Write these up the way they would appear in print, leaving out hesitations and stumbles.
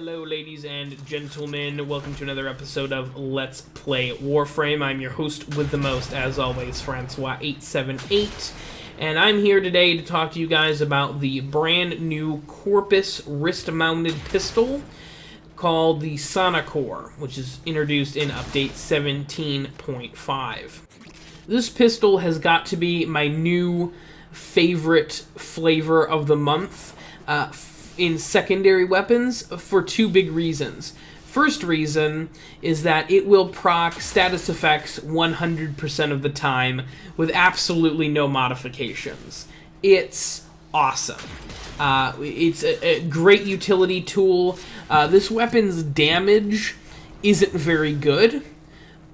Hello ladies and gentlemen, welcome to another episode of Let's Play Warframe. I'm your host with the most, as always, Francois878, and I'm here today to talk to you guys about the brand new Corpus wrist-mounted pistol called the Sonicor, which is introduced in update 17.5. This pistol has got to be my new favorite flavor of the month, in secondary weapons for two big reasons. First reason is that it will proc status effects 100% of the time with absolutely no modifications. It's awesome. It's a great utility tool. This weapon's damage isn't very good,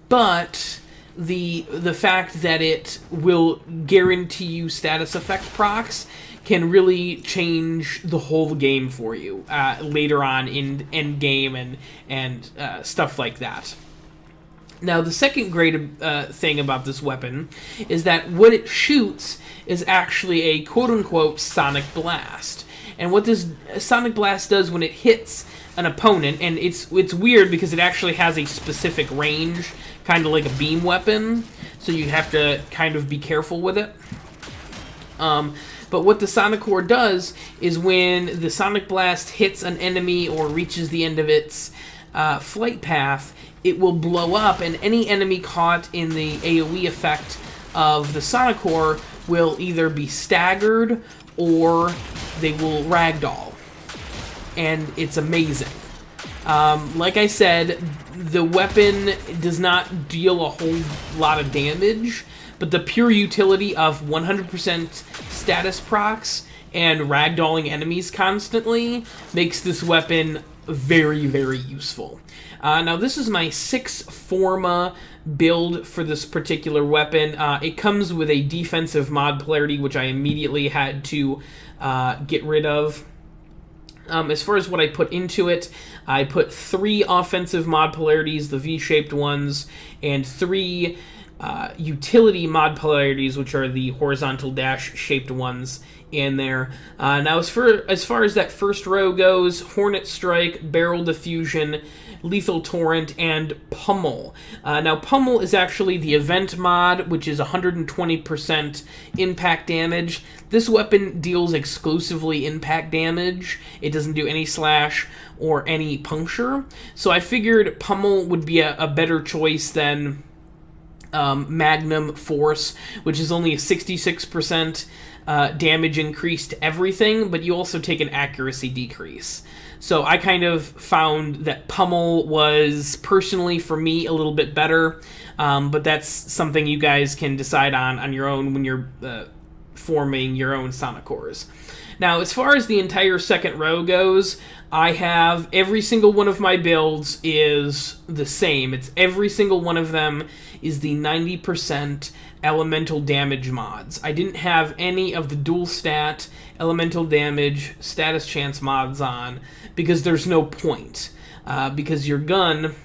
but the fact that it will guarantee you status effect procs can really change the whole game for you later on in end game and stuff like that. Now, the second great thing about this weapon is that what it shoots is actually a quote-unquote sonic blast. And what this sonic blast does when it hits an opponent, and it's weird because it actually has a specific range, kind of like a beam weapon, so you have to kind of be careful with it. But what the Sonicor does is when the Sonic Blast hits an enemy or reaches the end of its flight path, it will blow up, and any enemy caught in the AoE effect of the Sonicor will either be staggered or they will ragdoll. And it's amazing. Like I said, the weapon does not deal a whole lot of damage, but the pure utility of 100% status procs and ragdolling enemies constantly makes this weapon very, very useful. Now, this is my 6th Forma build for this particular weapon. It comes with a defensive mod polarity, which I immediately had to get rid of. As far as what I put into it, I put 3 offensive mod polarities, the V-shaped ones, and 3 utility mod polarities, which are the horizontal dash-shaped ones in there. Now, as far as that first row goes, Hornet Strike, Barrel Diffusion, Lethal Torrent, and Pummel. Now, Pummel is actually the event mod, which is 120% impact damage. This weapon deals exclusively impact damage. It doesn't do any slash or any puncture. So I figured Pummel would be a better choice than Magnum Force, which is only a 66% damage increase to everything, but you also take an accuracy decrease. So I kind of found that Pummel was, personally, for me, a little bit better, but that's something you guys can decide on your own when you're forming your own Sonicors. Now, as far as the entire second row goes, I have every single one of my builds is the same. It's every single one of them is the 90% elemental damage mods. I didn't have any of the dual stat elemental damage status chance mods on because there's no point. Because your gun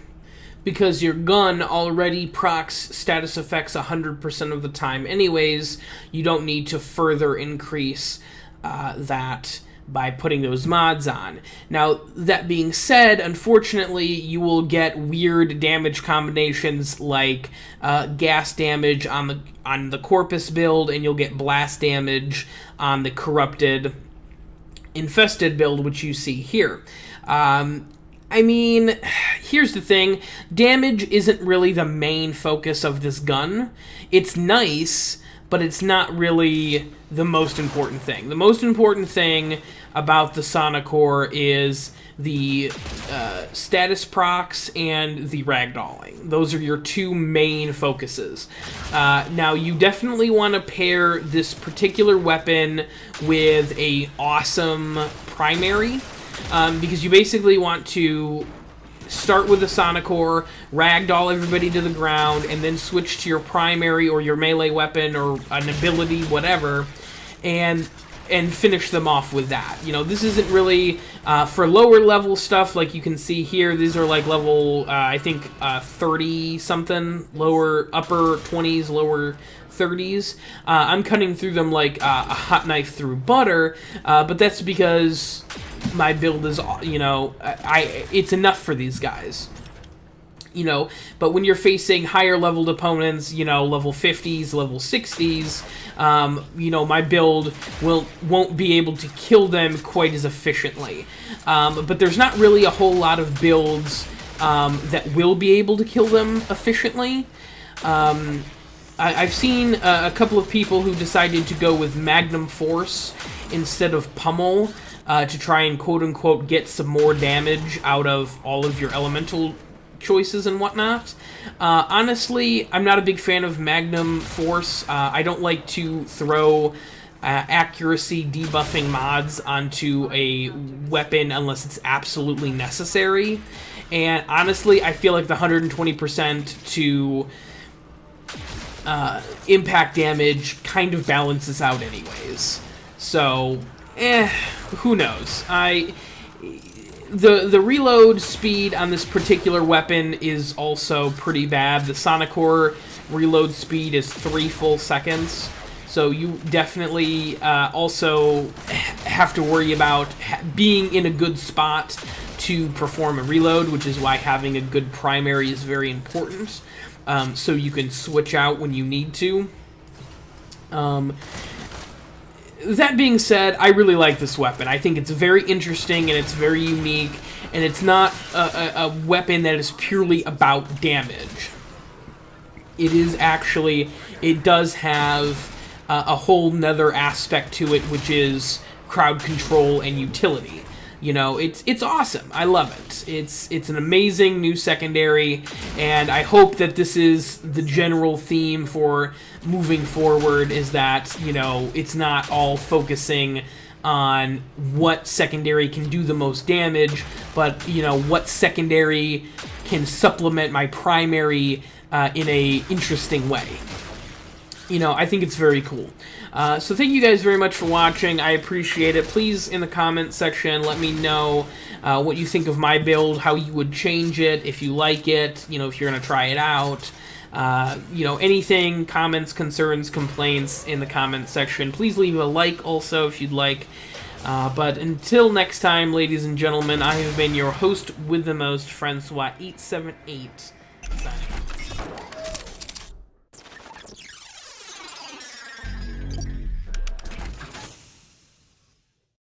already procs status effects 100% of the time anyways, you don't need to further increase that by putting those mods on. Now, that being said, unfortunately, you will get weird damage combinations like gas damage on the Corpus build, and you'll get blast damage on the corrupted infested build, which you see here. I mean, here's the thing. Damage isn't really the main focus of this gun. It's nice, but it's not really the most important thing. The most important thing about the Sonicor is the status procs and the ragdolling. Those are your two main focuses. Now, you definitely want to pair this particular weapon with a awesome primary, because you basically want to start with the Sonicor, ragdoll everybody to the ground, and then switch to your primary or your melee weapon or an ability, whatever, and finish them off with that. You know, this isn't really for lower level stuff like you can see here. These are like level, I think, 30-something, upper 20s, lower 30s. I'm cutting through them like a hot knife through butter, but that's because my build is, you know, it's enough for these guys. You know, but when you're facing higher leveled opponents, you know, level 50s, level 60s, you know, my build won't be able to kill them quite as efficiently. But there's not really a whole lot of builds that will be able to kill them efficiently. I've seen a couple of people who decided to go with Magnum Force instead of Pummel to try and quote-unquote get some more damage out of all of your elemental choices and whatnot. Honestly, I'm not a big fan of Magnum Force. I don't like to throw accuracy debuffing mods onto a weapon unless it's absolutely necessary. And honestly, I feel like the 120% to impact damage kind of balances out anyways. So, who knows? The reload speed on this particular weapon is also pretty bad. The Sonicor reload speed is 3 full seconds, so you definitely also have to worry about being in a good spot to perform a reload, which is why having a good primary is very important, so you can switch out when you need to. That being said, I really like this weapon. I think it's very interesting and it's very unique, and it's not a weapon that is purely about damage. It is actually, it does have a whole nother aspect to it, which is crowd control and utility. You know, it's awesome. I love it. It's an amazing new secondary, and I hope that this is the general theme for moving forward, is that, you know, it's not all focusing on what secondary can do the most damage, but, you know, what secondary can supplement my primary in a interesting way. You know, I think it's very cool. So thank you guys very much for watching. I appreciate it. Please, in the comment section, let me know what you think of my build, how you would change it, if you like it, you know, if you're going to try it out. You know, anything, comments, concerns, complaints in the comment section. Please leave a like also if you'd like. But until next time, ladies and gentlemen, I have been your host with the most, Francois878, signing